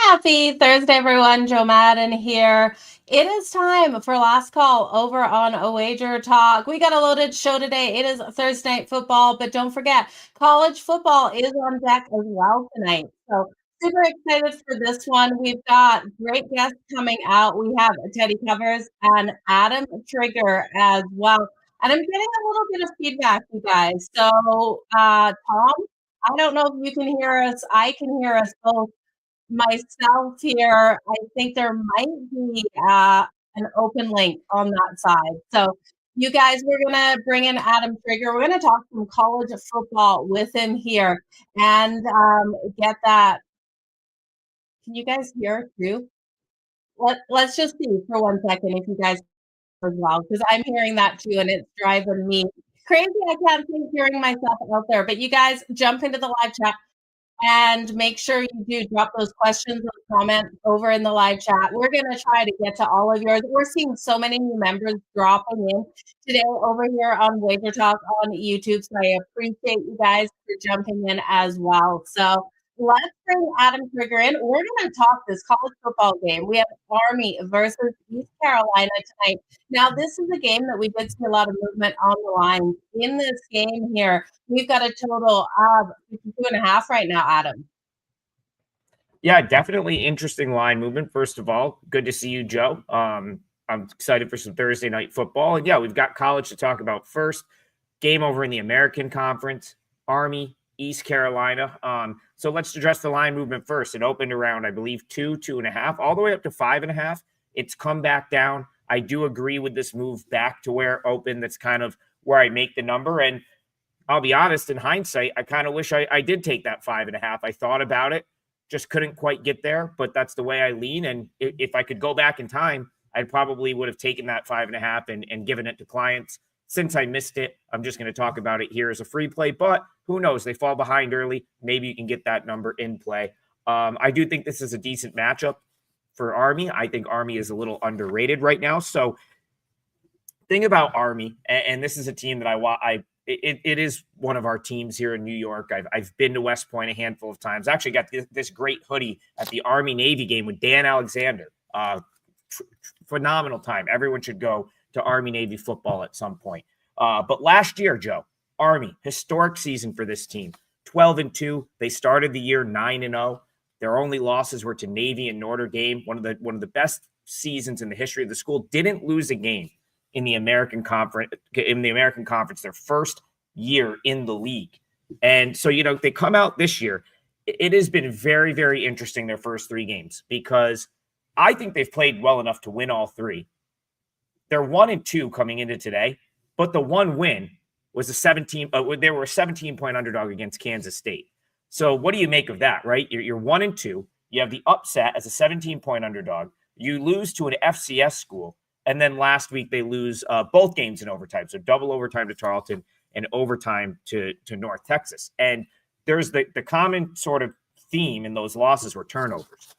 Happy Thursday, everyone. Jo Madden here. It is time for last call over on a WagerTalk. We got a loaded show today. It is Thursday night football, but don't forget, college football is on deck as well tonight. So super excited for this one. We've got great guests coming out. We have Teddy Covers and Adam Trigger as well. And I'm getting a little bit of feedback, you guys. So, Tom, I don't know if you can hear us. I can hear us both myself here. I think there might be an open link on that side. So, you guys, we're going to bring in Adam Trigger. We're going to talk some college football with him here and get that. Can you guys hear too? Let's just see for 1 second if you guys as well, because I'm hearing that too, and it's driving me crazy. I can't think hearing myself out there. But you guys jump into the live chat and make sure you do drop those questions and comments over in the live chat. We're going to try to get to all of yours. We're seeing so many new members dropping in today over here on WagerTalk on YouTube. So I appreciate you guys for jumping in as well. So let's bring Adam Trigger in. We're going to talk this college football game. We have Army versus East Carolina tonight. Now, this is a game that we did see a lot of movement on the line in this game here. We've got a total of 52.5 right now, Adam. Yeah, definitely interesting line movement. First of all, good to see you, Jo. I'm excited for some Thursday night football. And yeah, we've got college to talk about first. Game over in the American Conference, Army, East Carolina. So let's address the line movement first. It opened around, I believe, 2.5, all the way up to 5.5. It's come back down. I do agree with this move back to where it opened. That's kind of where I make the number. And I'll be honest, in hindsight, I kind of wish I did take that 5.5. I thought about it, just couldn't quite get there, but that's the way I lean. And if I could go back in time, I probably would have taken that 5.5 and given it to clients. Since I missed it, I'm just going to talk about it here as a free play, but who knows? They fall behind early. Maybe you can get that number in play. I do think this is a decent matchup for Army. I think Army is a little underrated right now. So thing about Army, and this is a team that it is one of our teams here in New York. I've been to West Point a handful of times. I actually got this great hoodie at the Army-Navy game with Dan Alexander. Phenomenal time. Everyone should go to Army-Navy football at some point. But last year, Jo, Army, historic season for this team. 12-2. They started the year 9-0. Their only losses were to Navy and Notre Dame. One of the best seasons in the history of the school. Didn't lose a game in the American Conference, their first year in the league. And so, they come out this year. It has been very, very interesting, their first 3 games, because I think they've played well enough to win all 3. They're 1-2 coming into today, but the one win was they were a 17-point underdog against Kansas State. So what do you make of that, right? You're 1-2. You have the upset as a 17-point underdog. You lose to an FCS school. And then last week they lose both games in overtime. So double overtime to Tarleton and overtime to North Texas. And there's the common sort of theme in those losses were turnovers.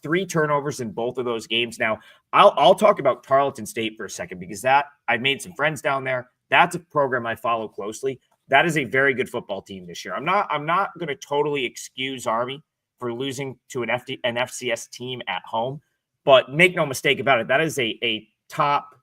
3 turnovers in both of those games. Now, I'll talk about Tarleton State for a second, because I've made some friends down there. That's a program I follow closely. That is a very good football team this year. I'm not going to totally excuse Army for losing to an FCS team at home, but make no mistake about it. That is a top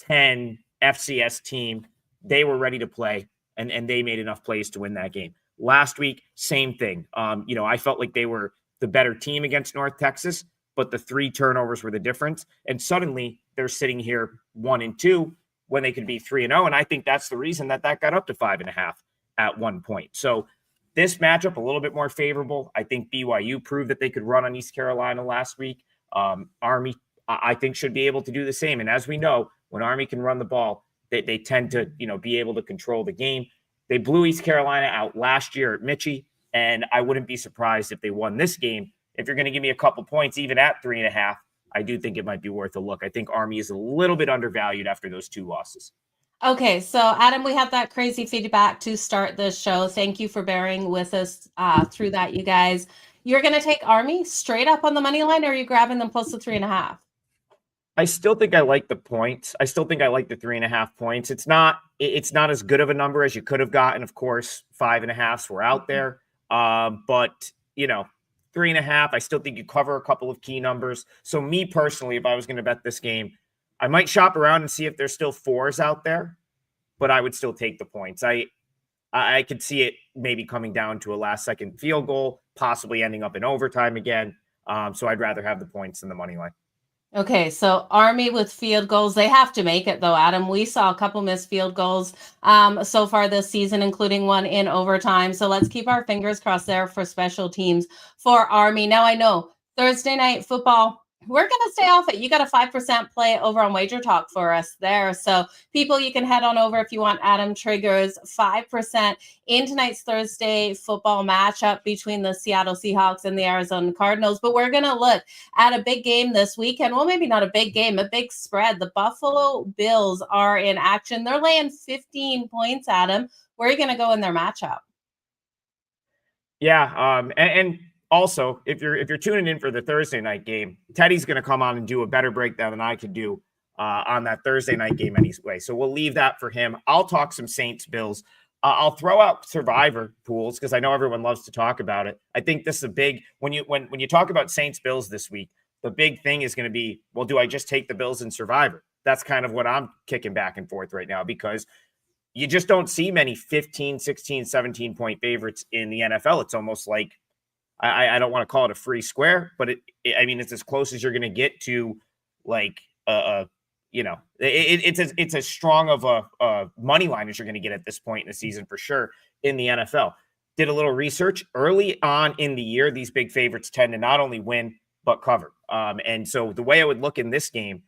10 FCS team. They were ready to play, and they made enough plays to win that game. Last week, same thing. I felt like they were the better team against North Texas, but the 3 turnovers were the difference. And suddenly they're sitting here 1-2 when they could be 3-0. And I think that's the reason that got up to 5.5 at one point. So this matchup, a little bit more favorable. I think BYU proved that they could run on East Carolina last week. Army, I think, should be able to do the same. And as we know, when Army can run the ball, they tend to, be able to control the game. They blew East Carolina out last year at Michie, and I wouldn't be surprised if they won this game. If you're going to give me a couple points, even at 3.5, I do think it might be worth a look. I think Army is a little bit undervalued after those 2 losses. Okay, so Adam, we have that crazy feedback to start this show. Thank you for bearing with us through that, you guys. You're going to take Army straight up on the money line, or are you grabbing them plus to 3.5? I still think I like the points. I still think I like the 3.5 points. It's not as good of a number as you could have gotten. Of course, 5.5s were out there. But 3.5. I still think you cover a couple of key numbers. So me personally, if I was going to bet this game, I might shop around and see if there's still 4s out there, but I would still take the points. I could see it maybe coming down to a last-second field goal, possibly ending up in overtime again. So I'd rather have the points than the money line. Okay, so Army with field goals. They have to make it, though, Adam. We saw a couple missed field goals so far this season, including one in overtime. So let's keep our fingers crossed there for special teams for Army. Now, I know Thursday night football, we're going to stay off it. You got a 5% play over on WagerTalk for us there. So people, you can head on over if you want Adam Triggers 5% in tonight's Thursday football matchup between the Seattle Seahawks and the Arizona Cardinals. But we're going to look at a big game this weekend. Well, maybe not a big game, a big spread. The Buffalo Bills are in action. They're laying 15 points, Adam. Where are you going to go in their matchup? Yeah, and also, if you're tuning in for the Thursday night game, Teddy's going to come on and do a better breakdown than I could do on that Thursday night game anyway. So we'll leave that for him. I'll talk some Saints Bills. I'll throw out survivor pools because I know everyone loves to talk about it. I think this is a big when you talk about Saints Bills this week, the big thing is going to be, well, do I just take the Bills in survivor? That's kind of what I'm kicking back and forth right now because you just don't see many 15, 16, 17 point favorites in the NFL. It's almost like I don't want to call it a free square, but it's as close as you're going to get to like it's as strong of a money line as you're going to get at this point in the season for sure in the NFL. Did a little research early on in the year. These big favorites tend to not only win but cover. And so the way I would look in this game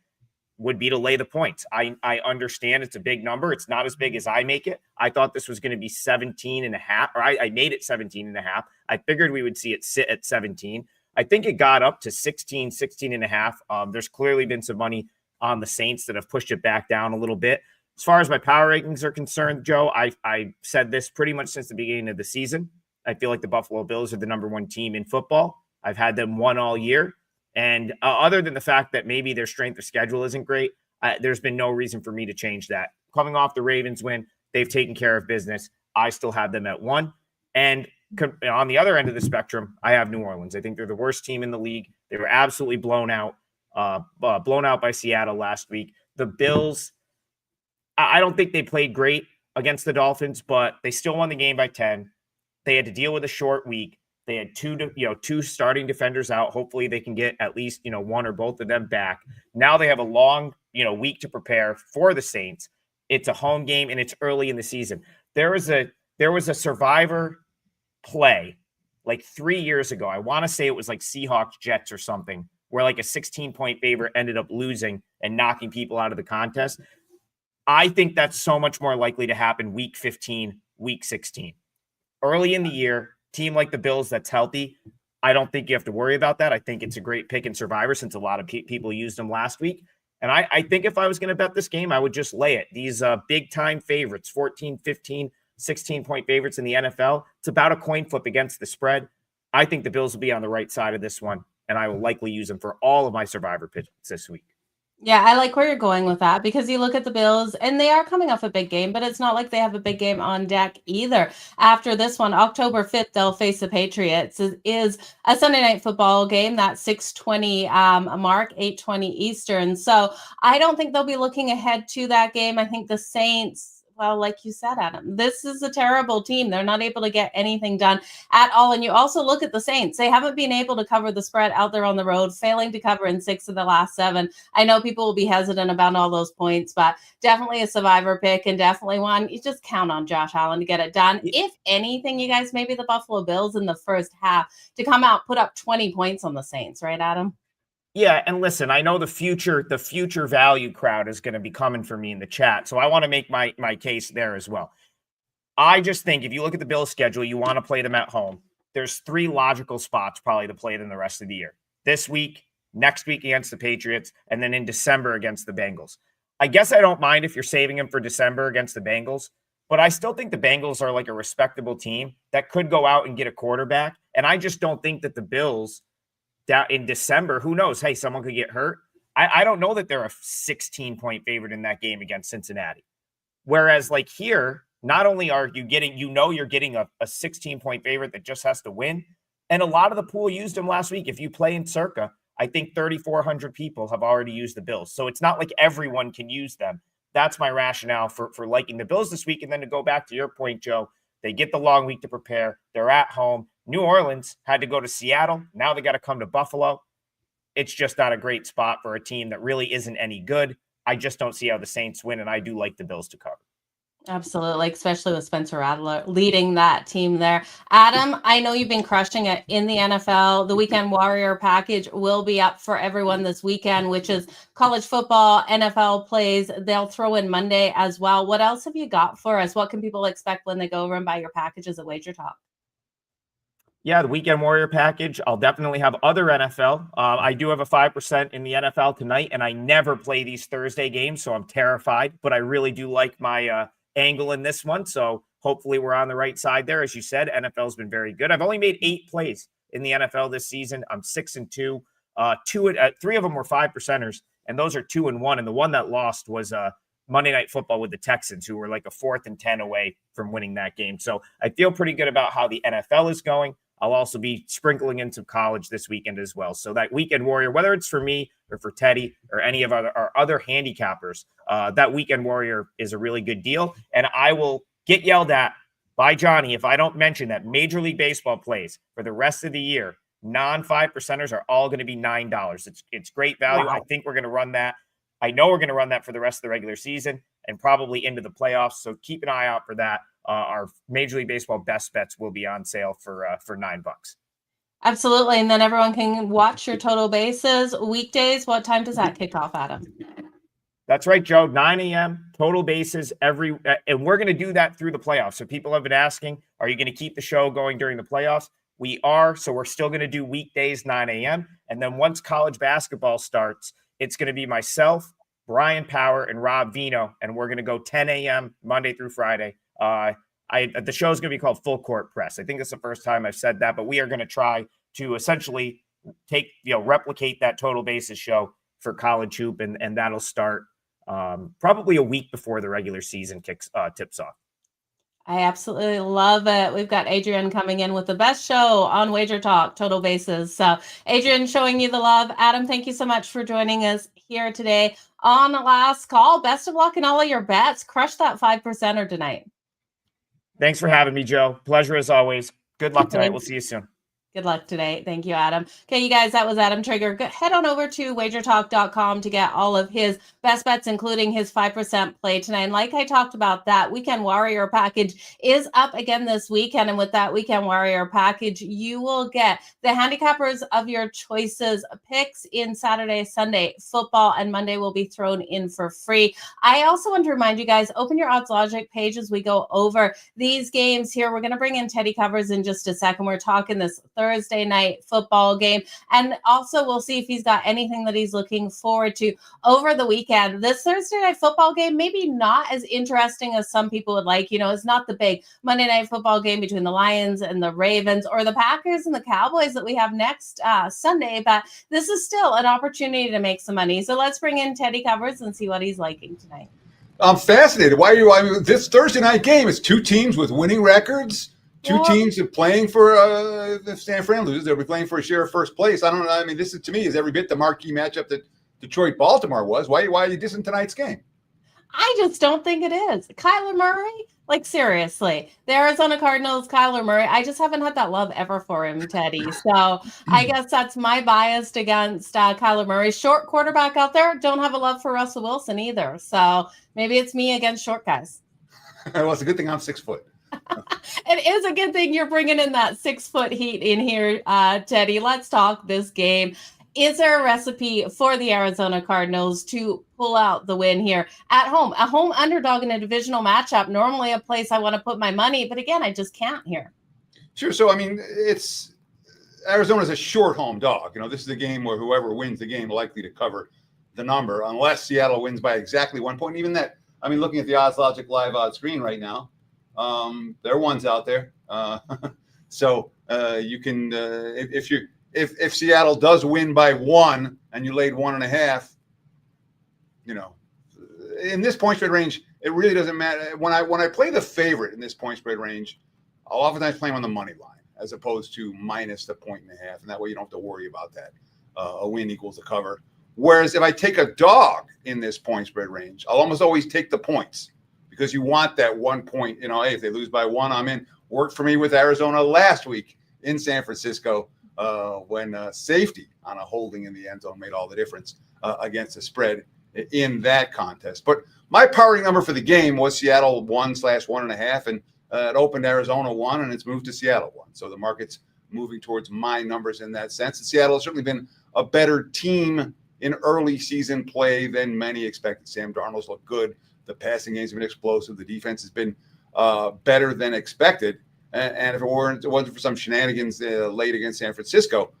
would be to lay the points. I understand it's a big number. It's not as big as I make it. I thought this was going to be 17.5, or I made it 17.5. I figured we would see it sit at 17. I think it got up to 16.5. There's clearly been some money on the Saints that have pushed it back down a little bit. As far as my power rankings are concerned, Joe, I said this pretty much since the beginning of the season. I feel like the Buffalo Bills are the number one team in football. I've had them won all year. And other than the fact that maybe their strength of schedule isn't great, there's been no reason for me to change that. Coming off the Ravens win, they've taken care of business. I still have them at 1. And on the other end of the spectrum, I have New Orleans. I think they're the worst team in the league. They were absolutely blown out by Seattle last week. The Bills, I don't think they played great against the Dolphins, but they still won the game by 10. They had to deal with a short week. They had two starting defenders out. Hopefully they can get at least, one or both of them back. Now they have a long, week to prepare for the Saints. It's a home game and it's early in the season. There was a survivor play like 3 years ago. I want to say it was like Seahawks Jets or something, where like a 16-point favorite ended up losing and knocking people out of the contest. I think that's so much more likely to happen week 15, week 16. Early in the year, team like the Bills that's healthy, I don't think you have to worry about that. I think it's a great pick in survivor since a lot of people used them last week. And I think if I was going to bet this game, I would just lay it. These big-time favorites, 14, 15, 16-point favorites in the NFL, it's about a coin flip against the spread. I think the Bills will be on the right side of this one, and I will likely use them for all of my survivor picks this week. Yeah, I like where you're going with that because you look at the Bills and they are coming off a big game, but it's not like they have a big game on deck either. After this one, October 5th, they'll face the Patriots. It is a Sunday night football game, that 6:20 mark, 8:20 Eastern. So I don't think they'll be looking ahead to that game. I think the Saints, well, like you said, Adam, this is a terrible team. They're not able to get anything done at all. And you also look at the Saints. They haven't been able to cover the spread out there on the road, failing to cover in 6 of the last 7. I know people will be hesitant about all those points, but definitely a survivor pick and definitely one. You just count on Josh Allen to get it done. If anything, you guys, maybe the Buffalo Bills in the first half to come out, put up 20 points on the Saints, right, Adam? Yeah, and listen, I know the future value crowd is going to be coming for me in the chat, so I want to make my case there as well. I just think if you look at the Bills' schedule, you want to play them at home. There's 3 logical spots probably to play them the rest of the year. This week, next week against the Patriots, and then in December against the Bengals. I guess I don't mind if you're saving them for December against the Bengals, but I still think the Bengals are like a respectable team that could go out and get a quarterback, and I just don't think that the Bills down in December, who knows? Hey, someone could get hurt. I don't know that they're a 16-point favorite in that game against Cincinnati. Whereas like here, not only are you getting, you're getting a 16-point favorite that just has to win. And a lot of the pool used him last week. If you play in Circa, I think 3,400 people have already used the Bills. So it's not like everyone can use them. That's my rationale for liking the Bills this week. And then to go back to your point, Joe, they get the long week to prepare. They're at home. New Orleans had to go to Seattle. Now they got to come to Buffalo. It's just not a great spot for a team that really isn't any good. I just don't see how the Saints win, and I do like the Bills to cover. Absolutely, especially with Spencer Rattler leading that team there. Adam, I know you've been crushing it in the NFL. The Weekend Warrior package will be up for everyone this weekend, which is college football, NFL plays. They'll throw in Monday as well. What else have you got for us? What can people expect when they go over and buy your packages at WagerTalk? Yeah, the Weekend Warrior package. I'll definitely have other NFL. I do have a 5% in the NFL tonight, and I never play these Thursday games, so I'm terrified. But I really do like my angle in this one, so hopefully we're on the right side there. As you said, NFL's been very good. I've only made 8 plays in the NFL this season. I'm 6-2. 3 of them were 5%ers, and those are 2-1. And the one that lost was Monday Night Football with the Texans, who were like a 4th and 10 away from winning that game. So I feel pretty good about how the NFL is going. I'll also be sprinkling in some college this weekend as well. So that Weekend Warrior, whether it's for me or for Teddy or any of our other handicappers, that Weekend Warrior is a really good deal. And I will get yelled at by Johnny if I don't mention that Major League Baseball plays for the rest of the year. Non-5%ers are all going to be $9. It's great value. Wow. I think we're going to run that. I know we're going to run that for the rest of the regular season and probably into the playoffs. So keep an eye out for that. Our Major League Baseball best bets will be on sale for $9. Absolutely. And then everyone can watch your total bases weekdays. What time does that kick off, Adam? That's right, Joe. 9 a.m. total bases and we're going to do that through the playoffs. So people have been asking, are you going to keep the show going during the playoffs? We are. So we're still going to do weekdays, 9 a.m. And then once college basketball starts, it's going to be myself, Brian Power, and Rob Vino. And we're going to go 10 a.m. Monday through Friday. The show is going to be called Full Court Press. I think that's the first time I've said that, but we are going to try to essentially replicate that total basis show for college hoop, and that'll start probably a week before the regular season tips off. I absolutely love it. We've got Adrian coming in with the best show on WagerTalk, Total Bases. So Adrian showing you the love. Adam, thank you so much for joining us here today on Last Call. Best of luck in all of your bets. Crush that 5%er tonight. Thanks for having me, Joe. Pleasure as always. Good luck tonight. We'll see you soon. Good luck today. Thank you, Adam. Okay, you guys, that was Adam Trigger. Head on over to wagertalk.com to get all of his best bets, including his 5% play tonight. And like I talked about, that Weekend Warrior package is up again this weekend. And with that Weekend Warrior package, you will get the handicappers of your choices picks in Saturday, Sunday football, and Monday will be thrown in for free. I also want to remind you guys, open your Odds Logic page as we go over these games here. We're going to bring in Teddy Covers in just a second. We're talking this Thursday night football game. And also we'll see if he's got anything that he's looking forward to over the weekend. This Thursday night football game, maybe not as interesting as some people would like. It's not the big Monday night football game between the Lions and the Ravens or the Packers and the Cowboys that we have next Sunday, but this is still an opportunity to make some money. So let's bring in Teddy Covers and see what he's liking tonight. I'm fascinated. This Thursday night game is 2 teams with winning records. Two teams are playing for if San Fran loses, they'll be playing for a share of first place. I don't know. I mean, this is, to me, is every bit the marquee matchup that Detroit-Baltimore was. Why are you dissing tonight's game? I just don't think it is. Kyler Murray? Like, seriously. The Arizona Cardinals, Kyler Murray, I just haven't had that love ever for him, Teddy. So I guess that's my bias against Kyler Murray. Short quarterback out there. Don't have a love for Russell Wilson either. So maybe it's me against short guys. Well, it's a good thing I'm 6 foot. It is a good thing you're bringing in that 6 foot heat in here, Teddy. Let's talk this game. Is there a recipe for the Arizona Cardinals to pull out the win here at home? A home underdog in a divisional matchup, normally a place I want to put my money, but again, I just can't here. Sure. So, I mean, Arizona's a short home dog. This is a game where whoever wins the game likely to cover the number, unless Seattle wins by exactly 1 point. Even that, I mean, looking at the Odds Logic live odds screen right now, there are ones out there. So you can, if Seattle does win by 1 and you laid 1.5, in this point spread range, it really doesn't matter. When I play the favorite in this point spread range, I'll oftentimes play him on the money line. as opposed to minus the 1.5. And that way you don't have to worry about that. A win equals a cover. Whereas if I take a dog in this point spread range, I'll almost always take the points because you want that 1 point. Hey, if they lose by 1, I'm in. Worked for me with Arizona last week in San Francisco when safety on a holding in the end zone made all the difference against the spread in that contest. But my powering number for the game was Seattle 1/1.5, and it opened Arizona 1, and it's moved to Seattle 1. So the market's moving towards my numbers in that sense. And Seattle has certainly been a better team in early season play than many expected. Sam Darnold's looked good. The passing game's been explosive. The defense has been better than expected. And if it wasn't for some shenanigans late against San Francisco,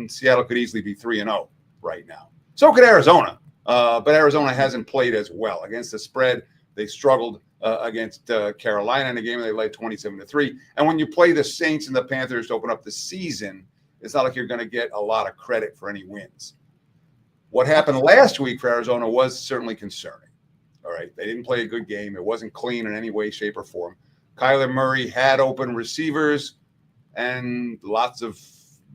Seattle could easily be 3-0 right now. So could Arizona. But Arizona hasn't played as well. Against the spread, they struggled against Carolina in a game. They led 27-3. And when you play the Saints and the Panthers to open up the season, it's not like you're going to get a lot of credit for any wins. What happened last week for Arizona was certainly concerning. All right. They didn't play a good game. It wasn't clean in any way, shape, or form. Kyler Murray had open receivers and lots of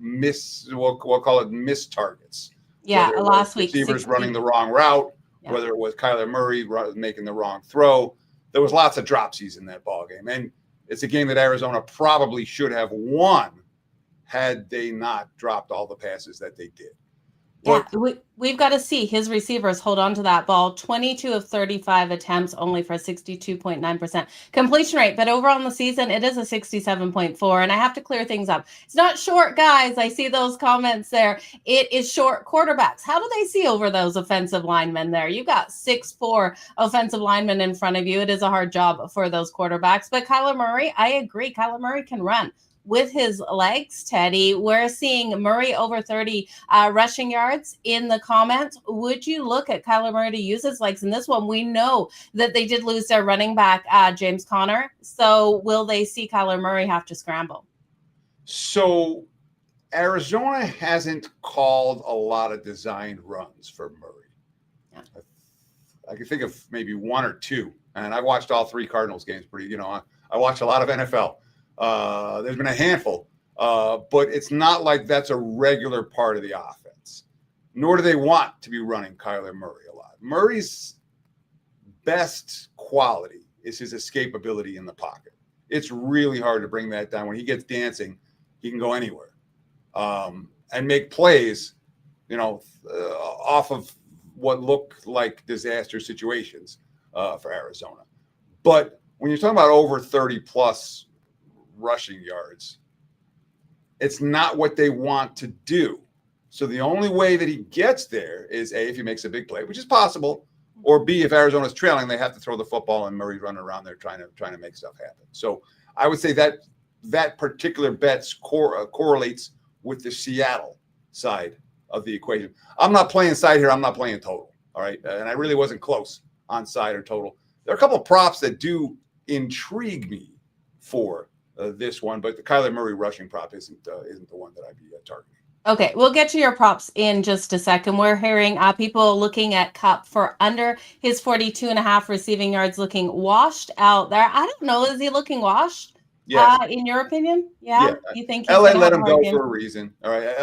we'll call it missed targets. Yeah, last week. Receivers 60. Running the wrong route, whether it was Kyler Murray making the wrong throw. There was lots of dropsies in that ball game. And it's a game that Arizona probably should have won had they not dropped all the passes that they did. Yeah, we've got to see his receivers hold on to that ball. 22 of 35 attempts, only for 62.9% completion rate. But overall in the season, it is a 67.4. And I have to clear things up. It's not short guys. I see those comments there. It is short quarterbacks. How do they see over those offensive linemen there? You got 6'4" offensive linemen in front of you. It is a hard job for those quarterbacks. But Kyler Murray, I agree. Kyler Murray can run with his legs, Teddy. We're seeing Murray over 30 rushing yards in the comments. Would you look at Kyler Murray to use his legs in this one? We know that they did lose their running back, James Conner. So will they see Kyler Murray have to scramble? So Arizona hasn't called a lot of designed runs for Murray. Yeah. I can think of maybe 1 or 2. And I watched all 3 Cardinals games I watched a lot of NFL. There's been a handful, but it's not like that's a regular part of the offense, nor do they want to be running Kyler Murray a lot. Murray's best quality is his escapability in the pocket. It's really hard to bring that down. When he gets dancing, he can go anywhere and make plays, off of what look like disaster situations for Arizona. But when you're talking about over 30 plus rushing yards, it's not what they want to do. So the only way that he gets there is A, if he makes a big play, which is possible, or B, if Arizona's trailing, they have to throw the football and Murray's running around there trying to make stuff happen. So I would say that particular bet correlates with the Seattle side of the equation. I'm not playing side here. I'm not playing total. All right. And I really wasn't close on side or total. There are a couple of props that do intrigue me for this one, but the Kyler Murray rushing prop isn't the one that I'd be targeting. Okay, we'll get to your props in just a second. We're hearing people looking at Kupp for under his 42.5 receiving yards, looking washed out there. I don't know. Is he looking washed? Yes. In your opinion? Yeah. You think LA let him go for a reason? All right.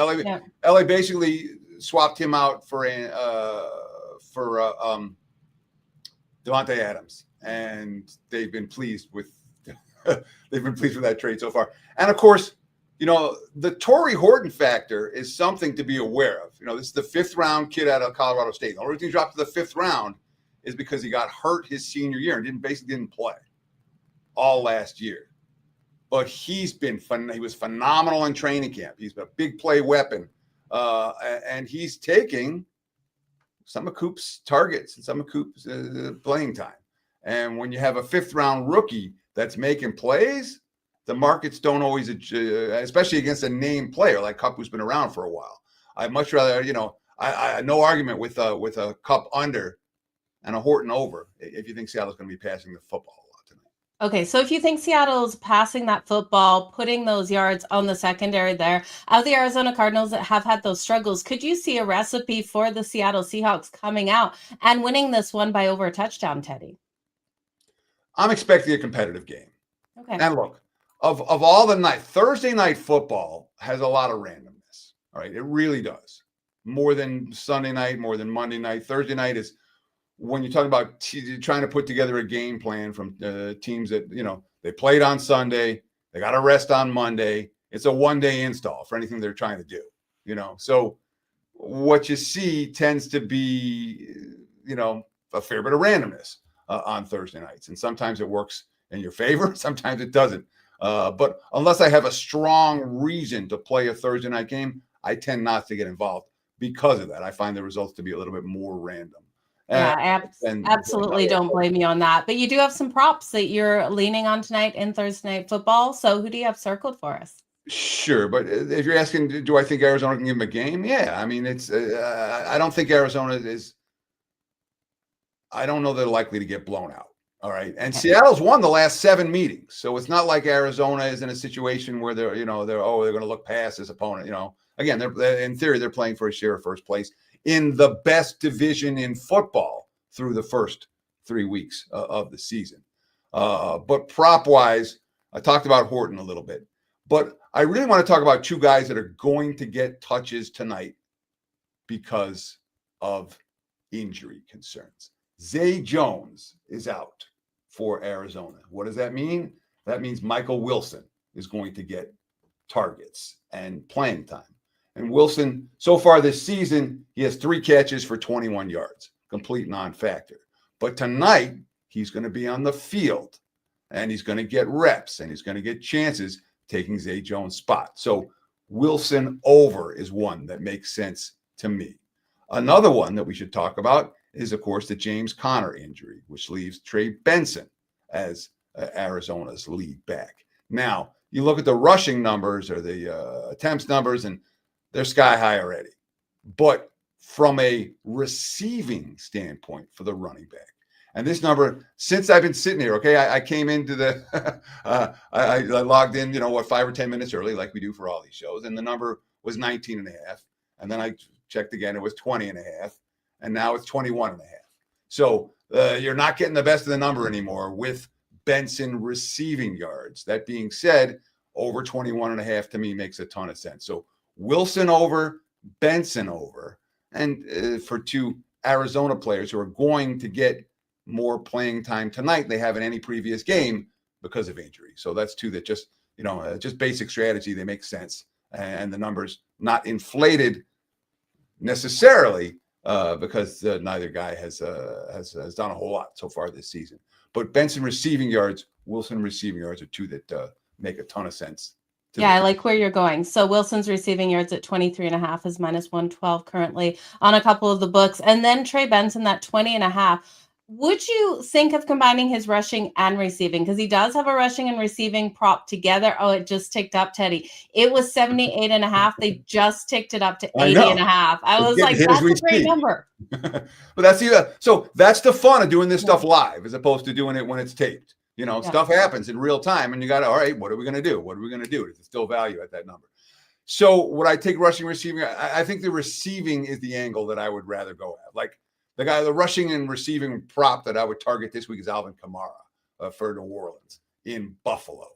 LA basically swapped him out for Devontae Adams, and they've been pleased with that trade so far. And of course, the Torrey Horton factor is something to be aware of. This is the 5th round kid out of Colorado State. The only reason he dropped to the 5th round is because he got hurt his senior year and didn't play all last year. But he was phenomenal in training camp. He's a big play weapon. And he's taking some of Coop's targets and some of Coop's playing time. And when you have a 5th round rookie that's making plays, the markets don't always, especially against a named player like Kupp, who's been around for a while. I'd much rather, I no argument with a Kupp under and a Horton over if you think Seattle's going to be passing the football a lot tonight. Okay, so if you think Seattle's passing that football, putting those yards on the secondary there, of the Arizona Cardinals that have had those struggles, could you see a recipe for the Seattle Seahawks coming out and winning this one by over a touchdown, Teddy? I'm expecting a competitive game. Okay. And look, of all the night, Thursday night football has a lot of randomness. All right. It really does. More than Sunday night, more than Monday night. Thursday night is when you talk about trying to put together a game plan from teams that, they played on Sunday, they got a rest on Monday. It's a one-day install for anything they're trying to do, So what you see tends to be, a fair bit of randomness on Thursday nights. And sometimes it works in your favor. Sometimes it doesn't. But unless I have a strong reason to play a Thursday night game, I tend not to get involved because of that. I find the results to be a little bit more random. Yeah, absolutely. Don't blame me on that. But you do have some props that you're leaning on tonight in Thursday night football. So who do you have circled for us? Sure. But if you're asking, do I think Arizona can give them a game? Yeah. I mean, I don't think Arizona is. I don't know they're likely to get blown out. All right. And Seattle's won the last 7 meetings. So it's not like Arizona is in a situation where they're going to look past this opponent. Again, they're in theory, they're playing for a share of first place in the best division in football through the first 3 weeks of the season. But prop wise, I talked about Horton a little bit, but I really want to talk about 2 guys that are going to get touches tonight because of injury concerns. Zay Jones is out for Arizona. What does that mean? That means Michael Wilson is going to get targets and playing time. And Wilson, so far this season, he has 3 catches for 21 yards, complete non-factor. But tonight, he's going to be on the field, and he's going to get reps, and he's going to get chances taking Zay Jones' spot. So Wilson over is one that makes sense to me. Another one that we should talk about is, of course, the James Conner injury, which leaves Trey Benson as Arizona's lead back. Now, you look at the rushing numbers or the attempts numbers, and they're sky high already. But from a receiving standpoint for the running back, and this number, since I've been sitting here, okay, I came into the, I logged in, 5 or 10 minutes early, like we do for all these shows, and the number was 19 and a half. And then I checked again, it was 20 and a half. And now it's 21 and a half. So you're not getting the best of the number anymore with Benson receiving yards. That being said, over 21 and a half to me makes a ton of sense. So Wilson over, Benson over. And for 2 Arizona players who are going to get more playing time tonight, they haven't any previous game because of injury. So that's 2 that just, just basic strategy. They make sense. And the numbers not inflated necessarily because neither guy has done a whole lot so far this season. But Benson receiving yards, Wilson receiving yards are 2 that make a ton of sense. Yeah, I like where you're going. So Wilson's receiving yards at 23.5 is minus 112 currently on a couple of the books. And then Trey Benson, that 20.5. Would you think of combining his rushing and receiving? Because he does have a rushing and receiving prop together. Oh, it just ticked up, Teddy. It was 78.5. They just ticked it up to 80.5. I was like, that's a great number. But so that's the fun of doing this stuff live as opposed to doing it when it's taped. Stuff happens in real time, and you got to, all right, what are we going to do? What are we going to do? Is it still value at that number? So would I take rushing, receiving? I think the receiving is the angle that I would rather go at. Like the rushing and receiving prop that I would target this week is Alvin Kamara for New Orleans in Buffalo.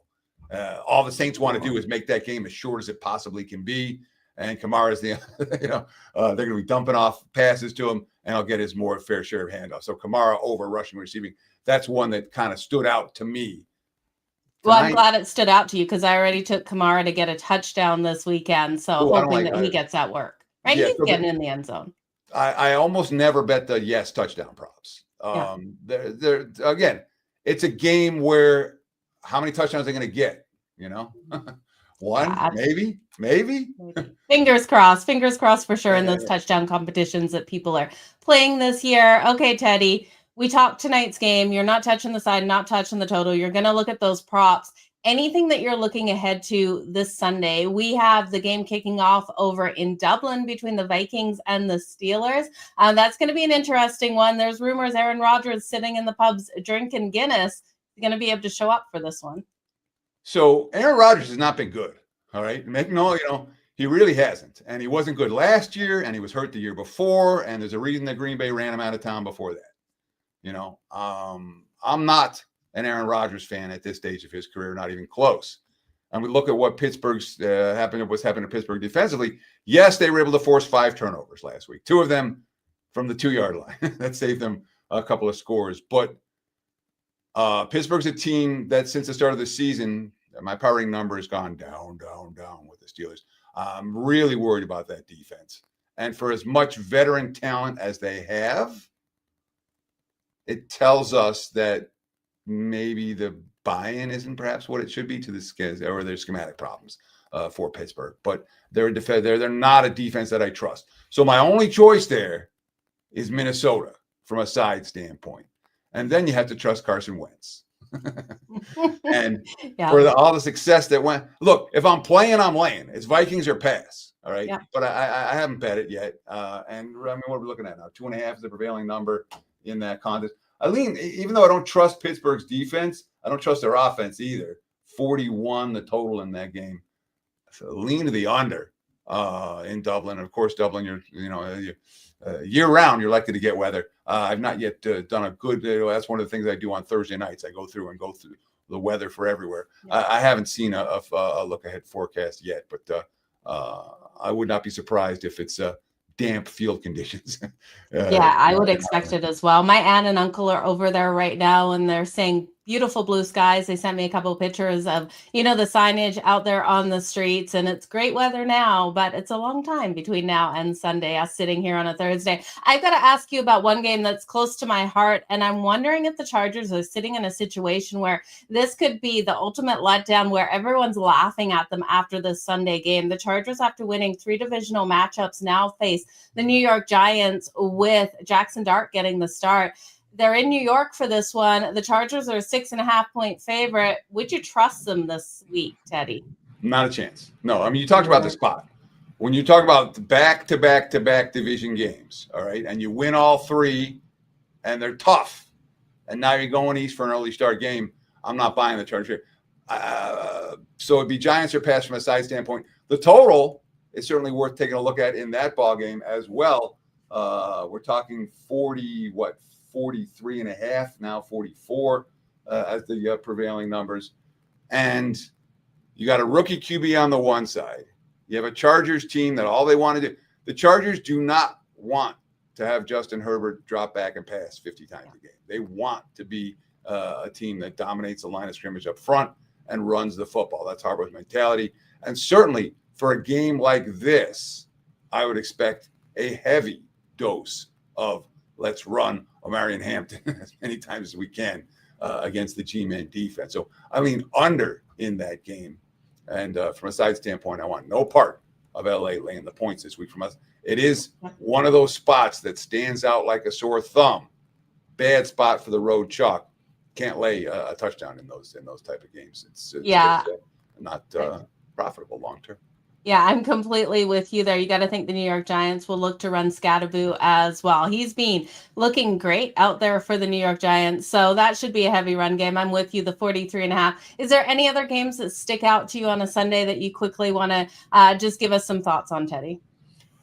All the Saints want to do is make that game as short as it possibly can be. And Kamara is they're going to be dumping off passes to him, and I'll get his more fair share of handoffs. So Kamara over rushing, receiving. That's one that kind of stood out to me. Well, I'm glad it stood out to you because I already took Kamara to get a touchdown this weekend. So hoping that he gets that work. Right? Yeah, he's getting in the end zone. I almost never bet the yes touchdown props. They're again, it's a game where how many touchdowns are they going to get? One, maybe. Fingers crossed for sure in those touchdown competitions that people are playing this year. Okay, Teddy. We talked tonight's game. You're not touching the side, not touching the total. You're going to look at those props. Anything that you're looking ahead to this Sunday? We have the game kicking off over in Dublin between the Vikings and the Steelers. That's going to be an interesting one. There's rumors Aaron Rodgers sitting in the pubs drinking Guinness is going to be able to show up for this one. So Aaron Rodgers has not been good. All right. He really hasn't. And he wasn't good last year, and he was hurt the year before. And there's a reason that Green Bay ran him out of town before that. I'm not an Aaron Rodgers fan at this stage of his career, not even close. and we look at what Pittsburgh's what's happened to Pittsburgh defensively, yes, they were able to force 5 turnovers last week, 2 of them from the 2-yard line. That saved them a couple of scores. But Pittsburgh's a team that since the start of the season, my power rating number has gone down with the Steelers. I'm really worried about that defense. And for as much veteran talent as they have, it tells us that maybe the buy-in isn't perhaps what it should be to the or there's schematic problems for Pittsburgh. But they're not a defense that I trust. So my only choice there is Minnesota from a side standpoint. And then you have to trust Carson Wentz. And for all the success that went, look, if I'm playing, I'm laying. It's Vikings or pass. All right. Yeah. But I haven't bet it yet. And I mean, what are we looking at now? 2.5 is the prevailing number in that contest. I lean, even though I don't trust Pittsburgh's defense, I don't trust their offense either. 41, the total in that game. So lean to the under in Dublin. And of course, Dublin, year round, you're likely to get weather. I've not yet done a good. That's one of the things I do on Thursday nights. I go through the weather for everywhere. Yeah. I haven't seen a look ahead forecast yet, but I would not be surprised if it's damp field conditions. I would expect it as well. My aunt and uncle are over there right now, and they're saying beautiful blue skies. They sent me a couple of pictures of, the signage out there on the streets, and it's great weather now, but it's a long time between now and Sunday, us sitting here on a Thursday. I've got to ask you about one game that's close to my heart, and I'm wondering if the Chargers are sitting in a situation where this could be the ultimate letdown, where everyone's laughing at them after this Sunday game. The Chargers, after winning 3 divisional matchups, now face the New York Giants with Jackson Dart getting the start. They're in New York for this one. The Chargers are a 6.5-point favorite. Would you trust them this week, Teddy? Not a chance. No, I mean, you talked about the spot. When you talk about back-to-back division games, all right, and you win all 3, and they're tough, and now you're going east for an early start game, I'm not buying the Chargers. So it'd be Giants or pass from a side standpoint. The total is certainly worth taking a look at in that ball game as well. We're talking 43.5 now, 44 as the prevailing numbers. And you got a rookie QB on the one side. You have a Chargers team that all they want to do. The Chargers do not want to have Justin Herbert drop back and pass 50 times a game. They want to be a team that dominates the line of scrimmage up front and runs the football. That's Harbaugh's mentality. And certainly for a game like this, I would expect a heavy dose of let's run Omarion Hampton as many times as we can against the G-Man defense. So I lean under in that game. And from a side standpoint, I want no part of LA laying the points this week from us. It is one of those spots that stands out like a sore thumb. Bad spot for the road chalk. Can't lay a touchdown in those type of games. It's not profitable long term. Yeah, I'm completely with you there. You got to think the New York Giants will look to run Scatterboo as well. He's been looking great out there for the New York Giants. So that should be a heavy run game. I'm with you, the 43.5. Is there any other games that stick out to you on a Sunday that you quickly want to just give us some thoughts on, Teddy?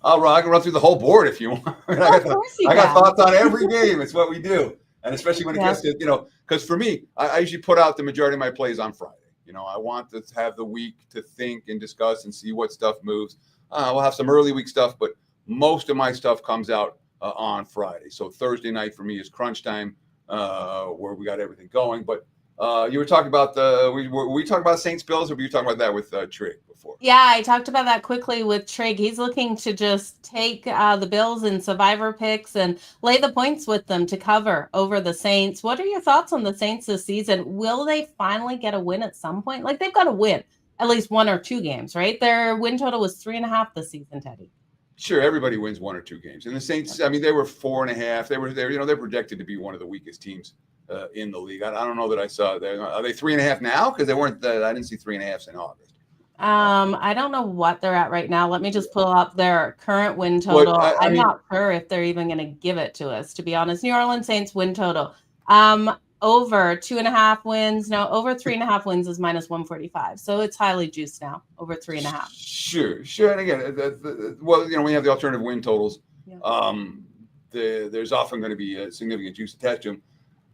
I can run through the whole board if you want. I got thoughts on every game. It's what we do. And especially when it gets to, because for me, I usually put out the majority of my plays on Friday. I want to have the week to think and discuss and see what stuff moves. We'll have some early week stuff, but most of my stuff comes out on Friday. So Thursday night for me is crunch time, where we got everything going. But you were talking about were we talking about Saints Bills, or were you talking about that with Trig before? Yeah, I talked about that quickly with Trig. He's looking to just take the Bills in survivor picks and lay the points with them to cover over the Saints. What are your thoughts on the Saints this season? Will they finally get a win at some point? Like, they've got to win at least 1 or 2 games, right? Their win total was 3.5 this season, Teddy. Sure, everybody wins 1 or 2 games. And the Saints, I mean, they were 4.5. They're projected to be one of the weakest teams in the league. I don't know that I saw that. Are they 3.5 now? Because they weren't. I didn't see 3.5 in August. I don't know what they're at right now. Let me just pull up their current win total. I'm not sure if they're even going to give it to us, to be honest. New Orleans Saints win total. Over 2.5 wins. No, over 3.5 wins is -145. So it's highly juiced now, over 3.5. Sure. And again, we have the alternative win totals. Yeah. There's often going to be a significant juice attached to them.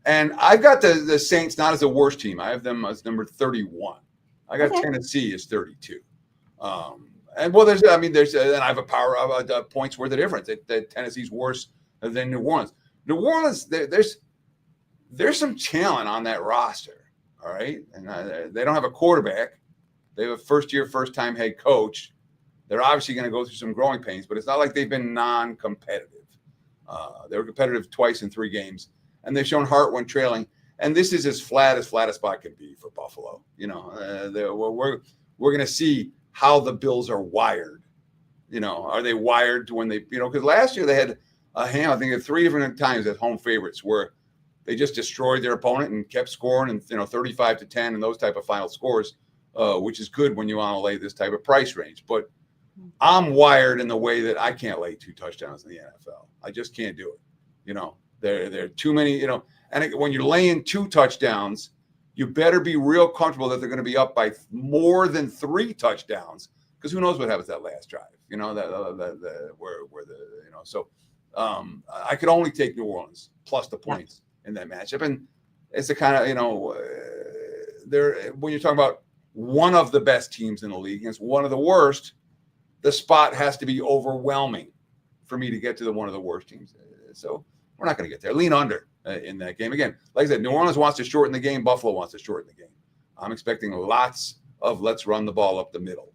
And I've got the Saints not as a worst team. I have them as number 31. I got Okay. Tennessee as 32. And well, there's and I have a power of points worth of difference. That Tennessee's worse than New Orleans. New Orleans, there's some talent on that roster. All right, and they don't have a quarterback. They have a first-time head coach. They're obviously going to go through some growing pains, but it's not like they've been non-competitive. They were competitive twice in 3 games, and they've shown heart when trailing. And this is as flat as spot can be for Buffalo. You know, we're going to see how the Bills are wired. You know, are they wired to when they, you know, because last year they had a hand, I think at 3 different times as home favorites where they just destroyed their opponent and kept scoring, and 35-10 and those type of final scores, which is good when you want to lay this type of price range. But I'm wired in the way that I can't lay 2 touchdowns in the NFL. I just can't do it. You know, there are too many. You know, and when you're laying 2 touchdowns, you better be real comfortable that they're going to be up by more than 3 touchdowns, because who knows what happens that last drive. You know, So I could only take New Orleans plus the points in that matchup, and it's the kind of when you're talking about one of the best teams in the league against one of the worst, the spot has to be overwhelming for me to get to one of the worst teams. So we're not going to get there. Lean under in that game. Again, like I said, New Orleans wants to shorten the game. Buffalo wants to shorten the game. I'm expecting lots of let's run the ball up the middle.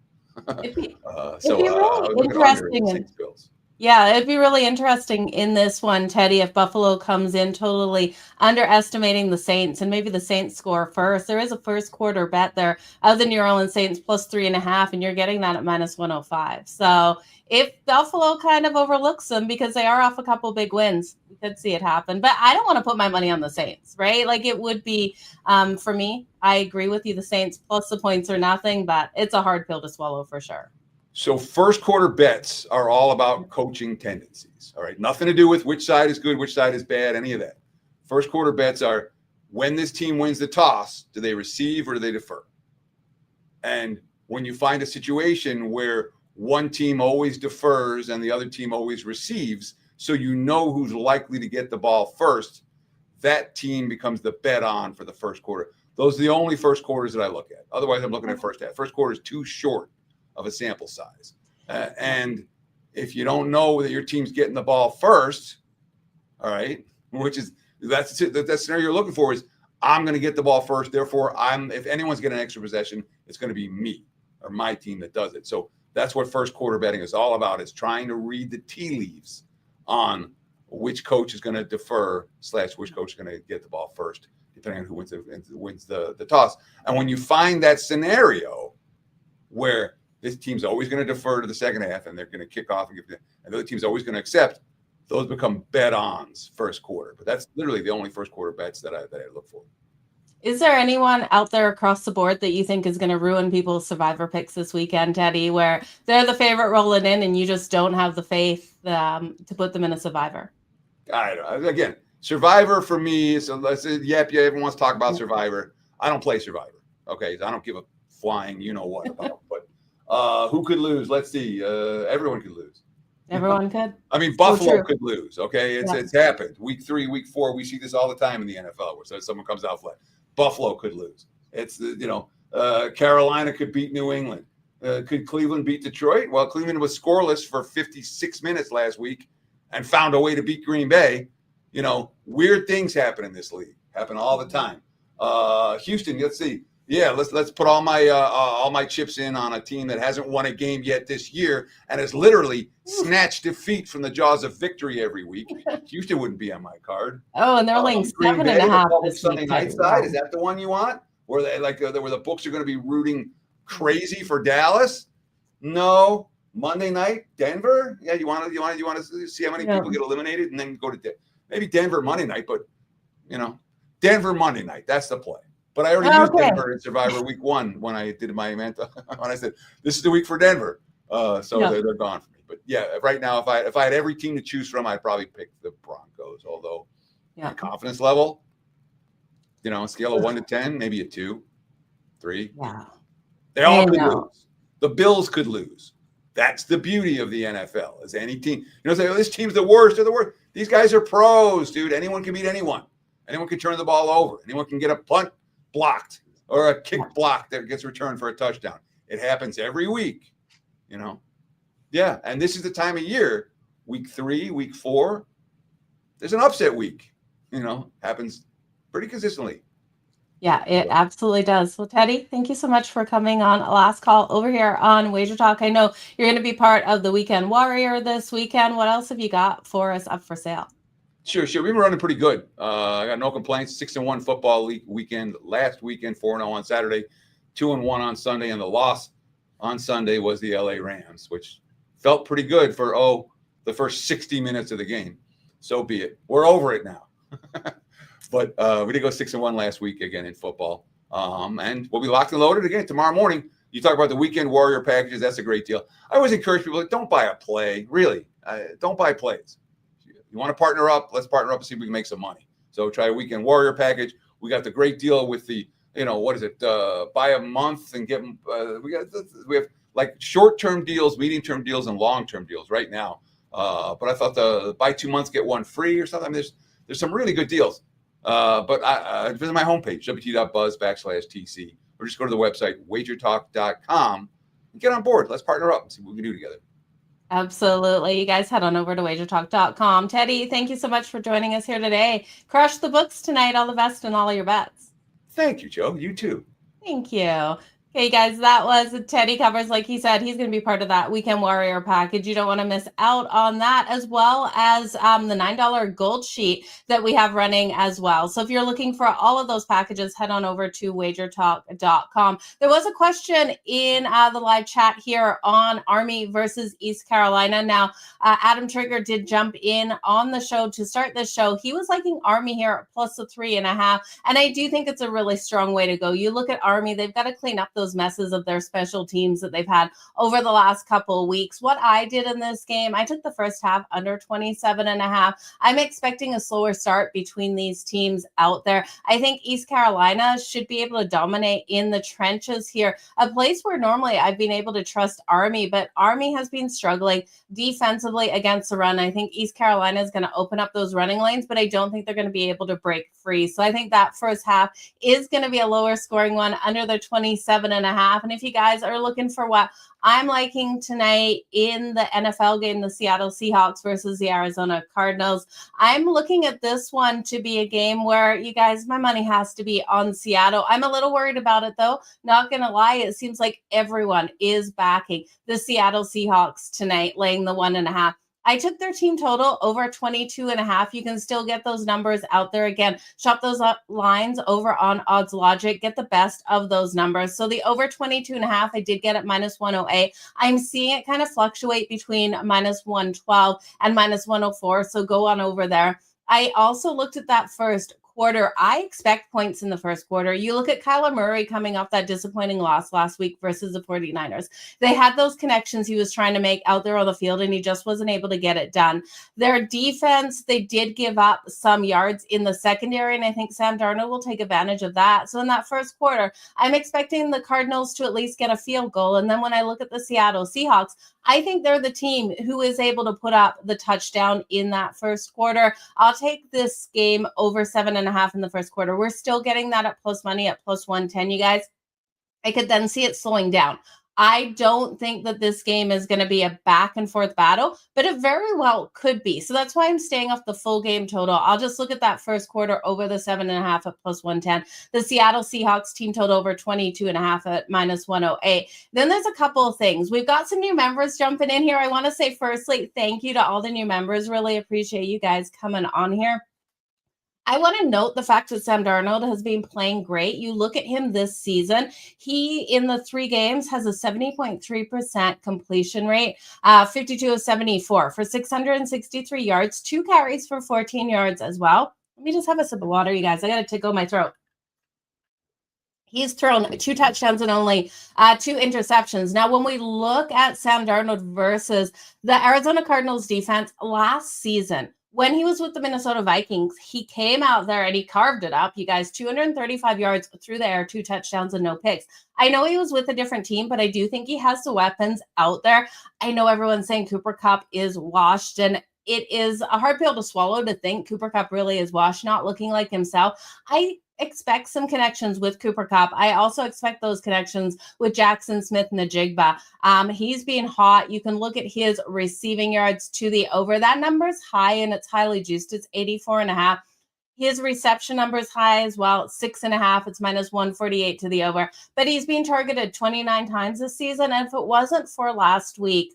It'd be really interesting. Yeah, it'd be really interesting in this one, Teddy, if Buffalo comes in totally underestimating the Saints, and maybe the Saints score first. There is a first quarter bet there of the New Orleans Saints plus 3.5, and you're getting that at minus 105. So if Buffalo kind of overlooks them because they are off a couple big wins, we could see it happen. But I don't want to put my money on the Saints, right? Like it would be, for me, I agree with you, the Saints plus the points or nothing, but it's a hard pill to swallow for sure. So first quarter bets are all about coaching tendencies. All right. Nothing to do with which side is good, which side is bad, any of that. First quarter bets are when this team wins the toss, do they receive or do they defer? And when you find a situation where one team always defers and the other team always receives, so you know who's likely to get the ball first, that team becomes the bet on for the first quarter. Those are the only first quarters that I look at. Otherwise, I'm looking at first half. First quarter is too short of a sample size. And if you don't know that your team's getting the ball first, all right, which is that scenario you're looking for is I'm going to get the ball first. Therefore, if anyone's getting an extra possession, it's going to be me or my team that does it. So that's what first quarter betting is all about, is trying to read the tea leaves on which coach is going to defer / which coach is going to get the ball first, depending on who wins the toss. And when you find that scenario where this team's always going to defer to the second half and they're going to kick off and the other team's always going to accept, those become bet-ons first quarter. But that's literally the only first quarter bets that I look for. Is there anyone out there across the board that you think is going to ruin people's survivor picks this weekend, Teddy, where they're the favorite rolling in and you just don't have the faith to put them in a survivor? Again, survivor for me is, everyone wants to talk about survivor. I don't play survivor. Okay. I don't give a flying you-know-what about, but who could lose? Let's see. Everyone could lose. Everyone could. I mean, Buffalo could lose. Okay, it's happened. Week 3, week 4, we see this all the time in the NFL where someone comes out flat. Buffalo could lose. It's Carolina could beat New England. Could Cleveland beat Detroit? Well, Cleveland was scoreless for 56 minutes last week and found a way to beat Green Bay. You know, weird things happen in this league. Happen all the time. Houston, let's see. Yeah, let's put all my chips in on a team that hasn't won a game yet this year and has literally snatched defeat from the jaws of victory every week. Houston wouldn't be on my card. Oh, and they're laying 7.5 this Sunday night side. Is that the one you want? Where they where the books are going to be rooting crazy for Dallas? No. Monday night, Denver. Yeah, you want to see how many people get eliminated and then go to maybe Denver Monday night, but Denver Monday night. That's the play. But I already used Denver in Survivor Week 1 when I did my event. When I said this is the week for Denver, they're gone for me. But yeah, right now, if I had every team to choose from, I'd probably pick the Broncos. Although, the confidence level, scale of 1 to 10, maybe a 2, 3. Yeah, they all could lose. The Bills could lose. That's the beauty of the NFL. Is any team, say, this team's the worst. They're the worst. These guys are pros, dude. Anyone can beat anyone. Anyone can turn the ball over. Anyone can get a punt blocked. or a kick block that gets returned for a touchdown. It happens every week, you know? Yeah. And this is the time of year, week 3, week 4, there's an upset week, you know, happens pretty consistently. Yeah, it absolutely does. Well, Teddy, thank you so much for coming on Last Call over here on Wager Talk. I know you're going to be part of the Weekend Warrior this weekend. What else have you got for us up for sale? Sure. We've been running pretty good. I got no complaints. 6-1 football league weekend. Last weekend, 4-0 on Saturday, 2-1 on Sunday, and the loss on Sunday was the LA Rams, which felt pretty good for the first 60 minutes of the game. So be it. We're over it now. But we did go 6-1 last week again in football. And we'll be locked and loaded again tomorrow morning. You talk about the Weekend Warrior packages. That's a great deal. I always encourage people, don't buy a play. Really, don't buy plays. You want to partner up? Let's partner up and see if we can make some money. So try a Weekend Warrior package. We got the great deal with the, what is it? Buy a month and get. We have like short-term deals, medium-term deals, and long-term deals right now. But I thought the buy 2 months get one free or something. I mean, there's some really good deals. But I visit my homepage, wt.buzz/TC, or just go to the website, WagerTalk.com, and get on board. Let's partner up and see what we can do together. Absolutely. You guys head on over to WagerTalk.com. Teddy, thank you so much for joining us here today. Crush the books tonight. All the best in all of your bets. Thank you, Jo. You too. Thank you. Okay, guys, that was Teddy Covers. Like he said, he's going to be part of that Weekend Warrior package. You don't want to miss out on that, as well as the $9 gold sheet that we have running as well. So if you're looking for all of those packages, head on over to WagerTalk.com. There was a question in the live chat here on Army versus East Carolina. Now, Adam Trigger did jump in on the show to start this show. He was liking Army here at plus a 3.5. And I do think it's a really strong way to go. You look at Army, they've got to clean up those messes of their special teams that they've had over the last couple of weeks. What I did in this game, I took the first half under 27.5. I'm expecting a slower start between these teams out there. I think East Carolina should be able to dominate in the trenches here, a place where normally I've been able to trust Army, but Army has been struggling defensively against the run. I think East Carolina is going to open up those running lanes, but I don't think they're going to be able to break free. So I think that first half is going to be a lower scoring one under the 27.5. And if you guys are looking for what I'm liking tonight in the NFL game, the Seattle Seahawks versus the Arizona Cardinals, I'm looking at this one to be a game where you guys, my money has to be on Seattle. I'm a little worried about it though. Not going to lie. It seems like everyone is backing the Seattle Seahawks tonight, laying the 1.5. I took their team total over 22.5. You can still get those numbers out there. Again, shop those lines over on Odds Logic. Get the best of those numbers. So the over 22.5, I did get at minus 108. I'm seeing it kind of fluctuate between minus 112 and minus 104. So go on over there. I also looked at that first quarter. I expect points in the first quarter. You look at Kyler Murray coming off that disappointing loss last week versus the 49ers. They had those connections he was trying to make out there on the field, and he just wasn't able to get it done. Their defense, they did give up some yards in the secondary, and I think Sam Darnold will take advantage of that. So in that first quarter, I'm expecting the Cardinals to at least get a field goal. And then when I look at the Seattle Seahawks, I think they're the team who is able to put up the touchdown in that first quarter. I'll take this game over 7.5 in the first quarter. We're still getting that at plus money at plus 110, you guys. I could then see it slowing down. I don't think that this game is going to be a back and forth battle, but it very well could be. So that's why I'm staying off the full game total. I'll just look at that first quarter over the 7.5 at plus 110. The Seattle Seahawks team total over 22.5 at minus 108. Then there's a couple of things. We've got some new members jumping in here. I want to say firstly, thank you to all the new members. Really appreciate you guys coming on here. I want to note the fact that Sam Darnold has been playing great. You look at him this season, he in the 3 games has a 70.3% completion rate, 52 of 74 for 663 yards, 2 carries for 14 yards as well. Let me just have a sip of water, you guys. I got to tickle my throat. He's thrown 2 touchdowns and only 2 interceptions. Now, when we look at Sam Darnold versus the Arizona Cardinals defense last season, when he was with the Minnesota Vikings, he came out there and he carved it up. You guys, 235 yards through the air, 2 touchdowns and no picks. I know he was with a different team, but I do think he has the weapons out there. I know everyone's saying Cooper Kupp is washed, and it is a hard pill to swallow to think Cooper Kupp really is washed, not looking like himself. I expect some connections with Cooper Kupp. I also expect those connections with Jackson Smith-Njigba. He's being hot. You can look at his receiving yards to the over. That number's high and it's highly juiced. It's 84.5. His reception number is high as well, 6.5. It's minus 148 to the over. But he's being targeted 29 times this season. And if it wasn't for last week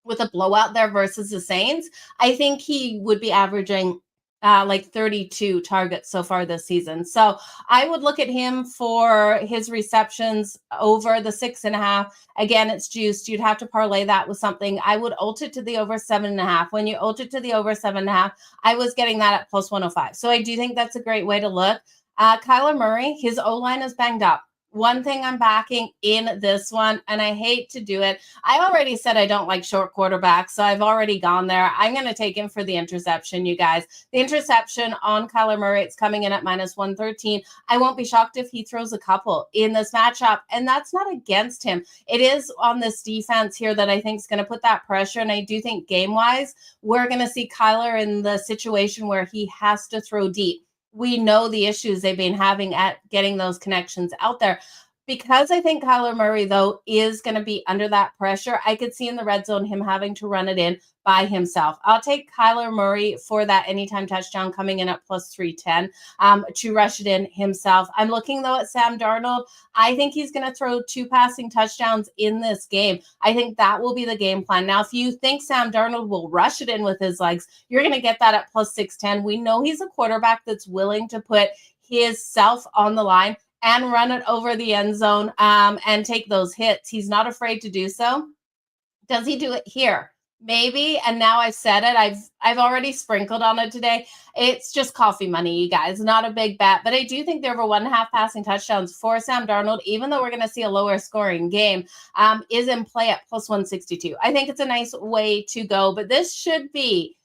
with a blowout there versus the Saints, I think he would be averaging like 32 targets so far this season. So I would look at him for his receptions over the 6.5. Again, it's juiced. You'd have to parlay that with something. I would ult it to the over 7.5. When you ult it to the over 7.5, I was getting that at plus 105. So I do think that's a great way to look. Kyler Murray, his O-line is banged up. One thing I'm backing in this one, and I hate to do it. I already said I don't like short quarterbacks, so I've already gone there. I'm going to take him for the interception, you guys. The interception on Kyler Murray, it's coming in at minus 113. I won't be shocked if he throws a couple in this matchup, and that's not against him. It is on this defense here that I think is going to put that pressure, and I do think game-wise, we're going to see Kyler in the situation where he has to throw deep. We know the issues they've been having at getting those connections out there. Because I think Kyler Murray, though, is going to be under that pressure, I could see in the red zone him having to run it in by himself. I'll take Kyler Murray for that anytime touchdown coming in at plus 310 to rush it in himself. I'm looking, though, at Sam Darnold. I think he's going to throw 2 passing touchdowns in this game. I think that will be the game plan. Now, if you think Sam Darnold will rush it in with his legs, you're going to get that at plus 610. We know he's a quarterback that's willing to put his self on the line and run it over the end zone and take those hits. He's not afraid to do so. Does he do it here? Maybe. And now I've said it. I've already sprinkled on it today. It's just coffee money, you guys. Not a big bet. But I do think there were 1.5 passing touchdowns for Sam Darnold, even though we're going to see a lower scoring game, is in play at plus 162. I think it's a nice way to go. But this should be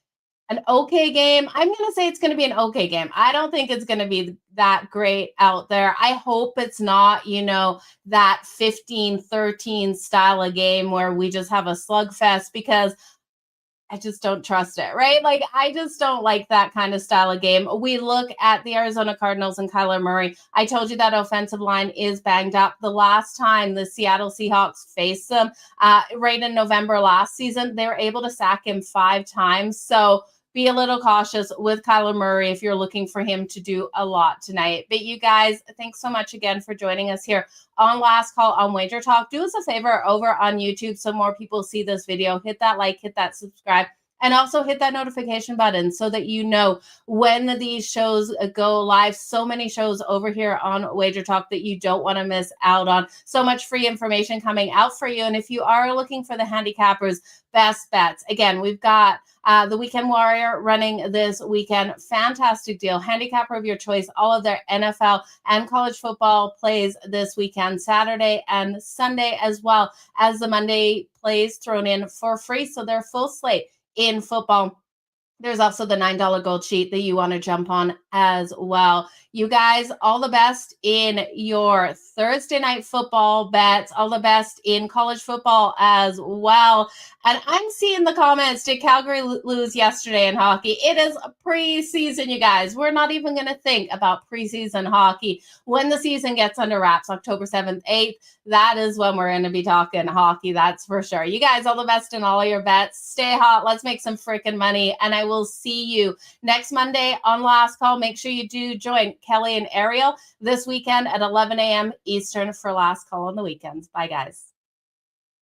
an okay game. I'm going to say it's going to be an okay game. I don't think it's going to be that great out there. I hope it's not, that 15-13 style of game where we just have a slugfest, because I just don't trust it, right? Like, I just don't like that kind of style of game. We look at the Arizona Cardinals and Kyler Murray. I told you that offensive line is banged up. The last time the Seattle Seahawks faced them, right in November last season, they were able to sack him 5 times. So be a little cautious with Kyler Murray if you're looking for him to do a lot tonight. But you guys, thanks so much again for joining us here on Last Call on WagerTalk. Do us a favor over on YouTube so more people see this video. Hit that like, hit that subscribe, and also hit that notification button so that you know when these shows go live. So many shows over here on WagerTalk that you don't want to miss out on. So much free information coming out for you. And if you are looking for the handicappers' best bets, again, we've got the Weekend Warrior running this weekend. Fantastic deal. Handicapper of your choice. All of their NFL and college football plays this weekend, Saturday and Sunday, as well as the Monday plays thrown in for free. So they're full slate in football. There's also the $9 gold sheet that you want to jump on as well. You guys, all the best in your Thursday night football bets. All the best in college football as well. And I'm seeing the comments, did Calgary lose yesterday in hockey? It is preseason, you guys. We're not even going to think about preseason hockey. When the season gets under wraps, October 7th, 8th, that is when we're going to be talking hockey, that's for sure. You guys, all the best in all of your bets. Stay hot. Let's make some freaking money. And I will see you next Monday on Last Call. Make sure you do join Kelly and Ariel this weekend at 11 a.m. Eastern for Last Call on the weekends. Bye, guys.